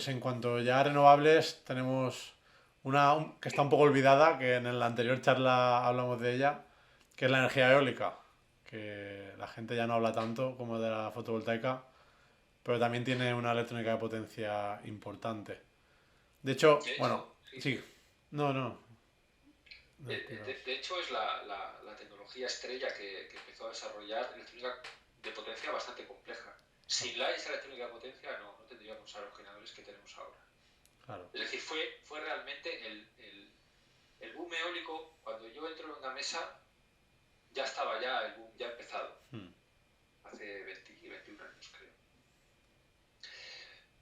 En cuanto ya a renovables, tenemos que está un poco olvidada, que en la anterior charla hablamos de ella, que es la energía eólica, que la gente ya no habla tanto como de la fotovoltaica, pero también tiene una electrónica de potencia importante. De hecho, De bueno, hecho, sí, sí, sí. no, no, no, tiraos. De hecho, es la tecnología estrella que empezó a desarrollar electrónica de potencia bastante compleja. Claro, Sin esa electrónica de potencia no tendríamos a los generadores que tenemos ahora. claro. Es decir, fue realmente el boom eólico. Cuando yo entro en una mesa, ya estaba ya el boom, ya empezado, Hmm. hace 20, 21 años creo.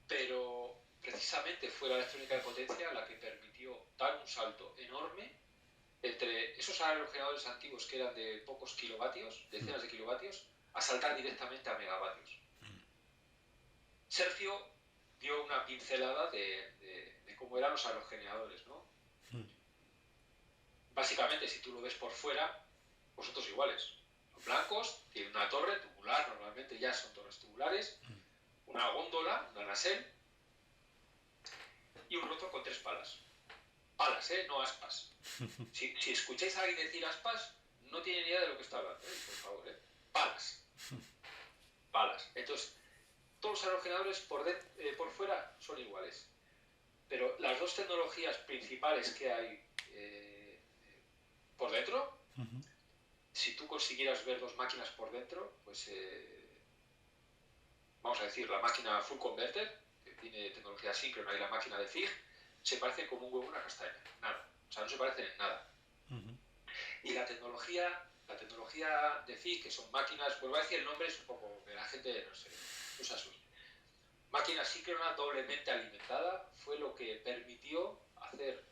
Pero precisamente fue la electrónica de potencia la que permitió dar un salto enorme entre esos aerogeneradores antiguos que eran de pocos kilovatios, decenas de kilovatios, a saltar directamente a megavatios. Sergio dio una pincelada de cómo eran los aerogeneradores, ¿no? Básicamente, si tú lo ves por fuera, vosotros iguales. Son blancos, tienen una torre tubular, normalmente ya son torres tubulares, una góndola, una nacelle, y un rotor con tres palas. Palas, ¿eh? No aspas. Si escucháis a alguien decir aspas, no tiene ni idea de lo que está hablando, ¿eh? Por favor, ¿eh? Palas. Palas. Entonces, todos los aerogeneradores por fuera son iguales. Pero las dos tecnologías principales que hay por dentro, si tú consiguieras ver dos máquinas por dentro, pues vamos a decir, la máquina full converter, que tiene tecnología síncrona, y la máquina de FIG, se parecen como un huevo y una castaña. Nada. O sea, no se parecen en nada. Y la tecnología de FIG, que son máquinas, vuelvo a decir el nombre, es un poco que la gente no se asuste. Máquina síncrona doblemente alimentada fue lo que permitió hacer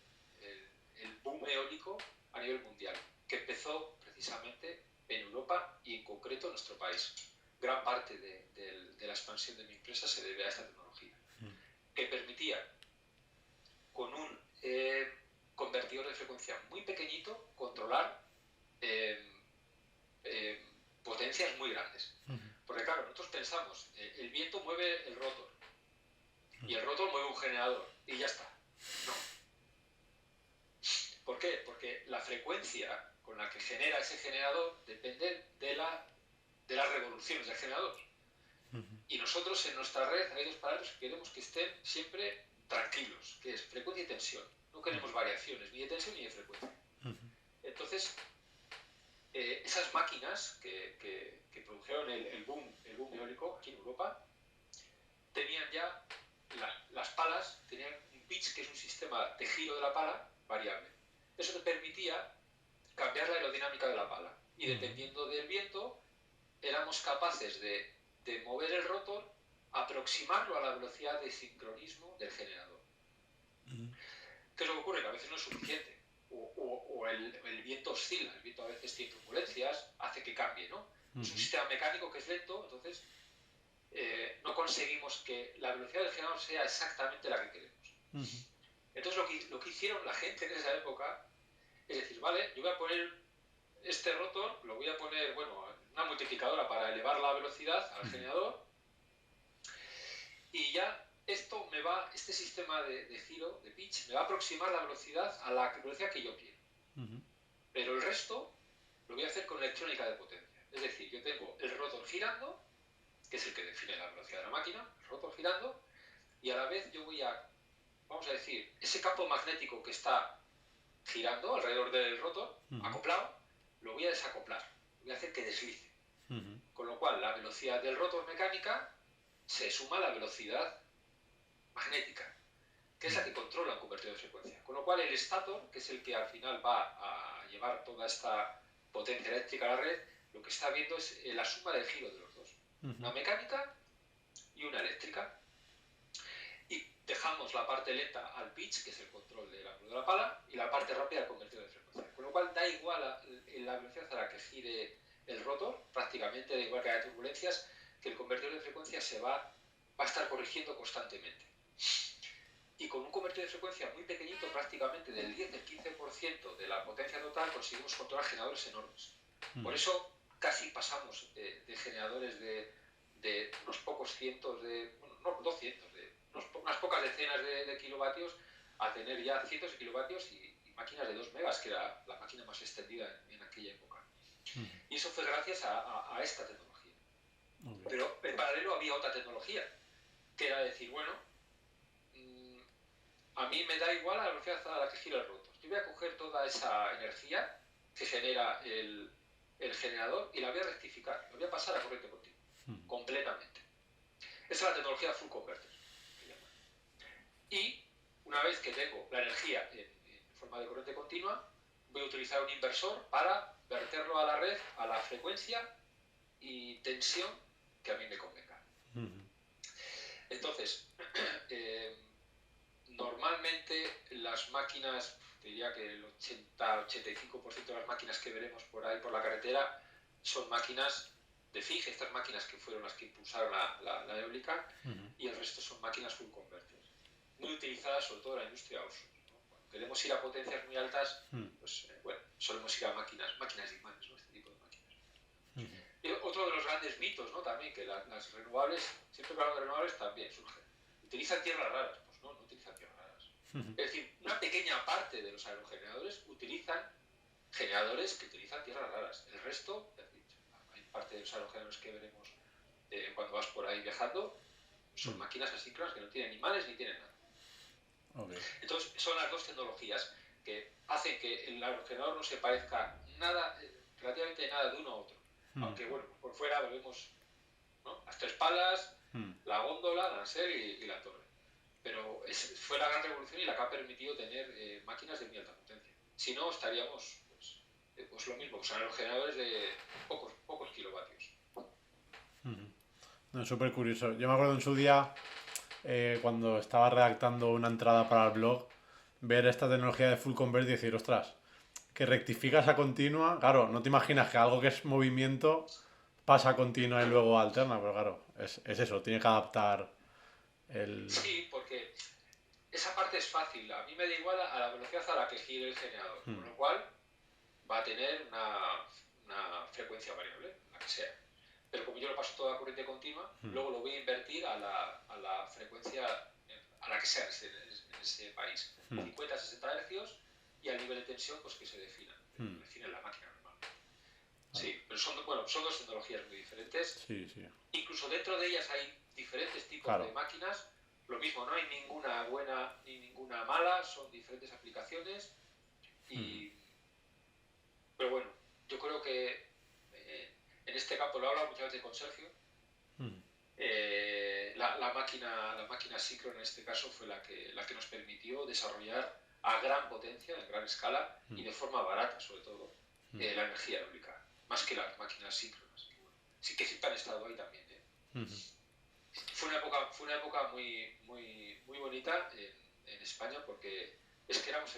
el boom eólico a nivel mundial, que empezó precisamente en Europa y en concreto en nuestro país. Gran parte de la expansión de mi empresa se debe a esta tecnología, que permitía con un convertidor de frecuencia muy pequeñito controlar eh, eh, potencias muy grandes. Porque claro, nosotros pensamos, el viento mueve el rotor y el rotor mueve un generador y ya está. No. ¿Por qué? Porque la frecuencia con la que genera ese generador depende de las revoluciones del generador. Y nosotros en nuestra red hay dos parámetros que queremos que estén siempre tranquilos, que es frecuencia y tensión. No queremos variaciones ni de tensión ni de frecuencia. Entonces, esas máquinas que produjeron el boom eólico aquí en Europa tenían ya las palas, tenían un pitch, que es un sistema de giro de la pala variable. Eso te permitía cambiar la aerodinámica de la pala. Y dependiendo del viento, éramos capaces de mover el rotor, aproximarlo a la velocidad de sincronismo del generador. ¿Qué es lo que ocurre? Que a veces no es suficiente. O el viento oscila, el viento a veces tiene turbulencias, hace que cambie, ¿no? Es un sistema mecánico que es lento, entonces no conseguimos que la velocidad del generador sea exactamente la que queremos. Entonces lo que hicieron la gente en esa época es decir, vale, yo voy a poner este rotor, lo voy a poner, bueno, una multiplicadora para elevar la velocidad al generador, y ya este sistema de giro, de pitch, me va a aproximar la velocidad a la velocidad que yo quiero. Pero el resto lo voy a hacer con electrónica de potencia. Es decir, yo tengo el rotor girando, que es el que define la velocidad de la máquina, el rotor girando, y a la vez yo voy a, vamos a decir, ese campo magnético que está girando alrededor del rotor, acoplado, lo voy a desacoplar, voy a hacer que deslice. Con lo cual, la velocidad del rotor mecánica se suma a la velocidad magnética, que es la que controla un convertidor de frecuencia. Con lo cual, el estator, que es el que al final va a llevar toda esta potencia eléctrica a la red, lo que está viendo es la suma del giro de los dos. Una mecánica y una eléctrica. Y dejamos la parte lenta al pitch, que es el control del ángulo de la pala, y la parte rápida al convertidor de frecuencia. Con lo cual da igual la velocidad a la que gire el rotor, prácticamente da igual que haya turbulencias, que el convertidor de frecuencia va a estar corrigiendo constantemente. Y con un convertidor de frecuencia muy pequeñito, prácticamente del 10 al 15% de la potencia total, conseguimos controlar generadores enormes. Por eso casi pasamos de generadores de unos pocos cientos bueno, no 200, unas pocas decenas de kilovatios a tener ya cientos de kilovatios y máquinas de 2 megas, que era la máquina más extendida en aquella época. Y eso fue gracias a esta tecnología. Pero en paralelo había otra tecnología, que era decir, bueno, a mí me da igual la velocidad a la que gira el rotor. Yo voy a coger toda esa energía que genera el generador y la voy a rectificar, la voy a pasar a corriente continua, completamente. Esa es la tecnología full converter, que llaman. Y una vez que tengo la energía en forma de corriente continua, voy a utilizar un inversor para verterlo a la red a la frecuencia y tensión que a mí me convenga. Entonces, normalmente las máquinas, diría que el 80-85% de las máquinas que veremos por ahí por la carretera son máquinas de fije, estas máquinas que fueron las que impulsaron la eólica, y el resto son máquinas full converter, muy utilizadas sobre todo en la industria offshore. Cuando queremos ir a potencias muy altas, pues bueno, solemos ir a máquinas de imanes, ¿no? Este tipo de máquinas. Y otro de los grandes mitos, ¿no? También, que las renovables, siempre que hablamos de renovables también surge, utilizan tierras raras. Pues no utilizan tierras raras. Es decir, una pequeña parte de los aerogeneradores utilizan generadores que utilizan tierras raras. El resto, es decir, hay parte de los aerogeneradores que veremos cuando vas por ahí viajando, son máquinas asíncronas que no tienen ni imanes ni tienen nada. Entonces, son las dos tecnologías que hacen que el aerogenerador no se parezca nada, relativamente nada de uno a otro. Aunque, bueno, por fuera vemos, ¿no?, las tres palas, la góndola, la nacelle y la torre. Pero fue la gran revolución y la que ha permitido tener máquinas de muy alta potencia. Si no, estaríamos pues lo mismo, son aerogeneradores de pocos kilovatios. No, es súper curioso. Yo me acuerdo en su día, cuando estaba redactando una entrada para el blog, ver esta tecnología de full convert y decir, ostras, que rectificas a continua. Claro, no te imaginas que algo que es movimiento pasa a continua y luego alterna, pero claro, es eso, tiene que adaptar el... Sí, porque esa parte es fácil. A mí me da igual a la velocidad a la que gire el generador, con lo cual va a tener una frecuencia variable, la que sea. Pero como yo lo paso toda a corriente continua, luego lo voy a invertir a la frecuencia a la que sea en ese país. 50-60 hercios y al nivel de tensión pues que se defina la máquina normal. Sí, pero son dos tecnologías muy diferentes. Sí, sí. Incluso dentro de ellas hay diferentes tipos de máquinas. Lo mismo, no hay ninguna buena ni ninguna mala, son diferentes aplicaciones. Pero bueno, yo creo que en este campo, lo he hablado muchas veces con Sergio, la máquina síncrona en este caso fue la que nos permitió desarrollar a gran potencia, en gran escala y de forma barata sobre todo, la energía eólica, más que las máquinas síncronas. Sí que siempre han estado ahí también. Fue una época muy, muy, muy bonita en España, porque es que éramos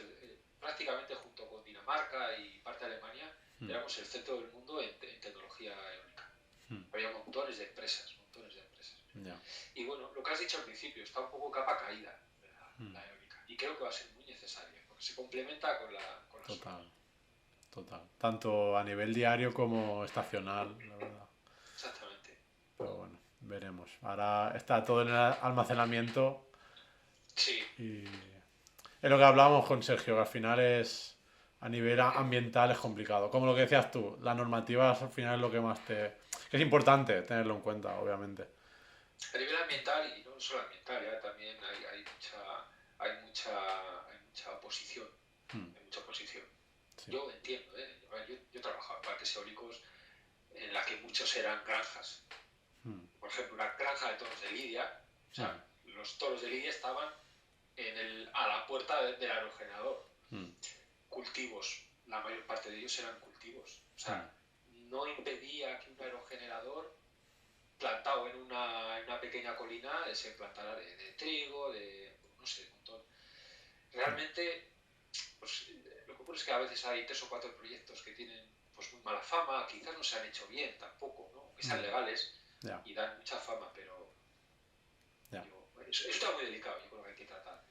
prácticamente, junto con Dinamarca y parte de Alemania, éramos el centro del mundo en tecnología eólica. Había montones de empresas. Y bueno, lo que has dicho al principio, está un poco capa caída la eólica, y creo que va a ser muy necesaria, porque se complementa con la Total. Tanto a nivel diario como estacional, la verdad. Exactamente. Pero bueno, veremos. Ahora está todo en el almacenamiento. Sí. Y es lo que hablábamos con Sergio, que al final es, a nivel ambiental es complicado. Como lo que decías tú, la normativa al final es lo que más te... que es importante tenerlo en cuenta, obviamente. A nivel ambiental, y no solo ambiental, también hay mucha oposición. Hay mucha oposición. Sí. Yo entiendo, yo he trabajado en parques eólicos en la que muchos eran granjas. Por ejemplo, una granja de toros de Lidia, o sea, los toros de Lidia estaban a la puerta del aerogenerador. Cultivos, la mayor parte de ellos eran cultivos. O sea, no impedía que un aerogenerador plantado en una pequeña colina se plantara de trigo, no sé, un montón. Realmente, pues, lo que ocurre es que a veces hay 3 o 4 proyectos que tienen pues muy mala fama, quizás no se han hecho bien tampoco, ¿no?, que sean legales y dan mucha fama, pero digo, eso está muy delicado, yo creo que hay que tratar.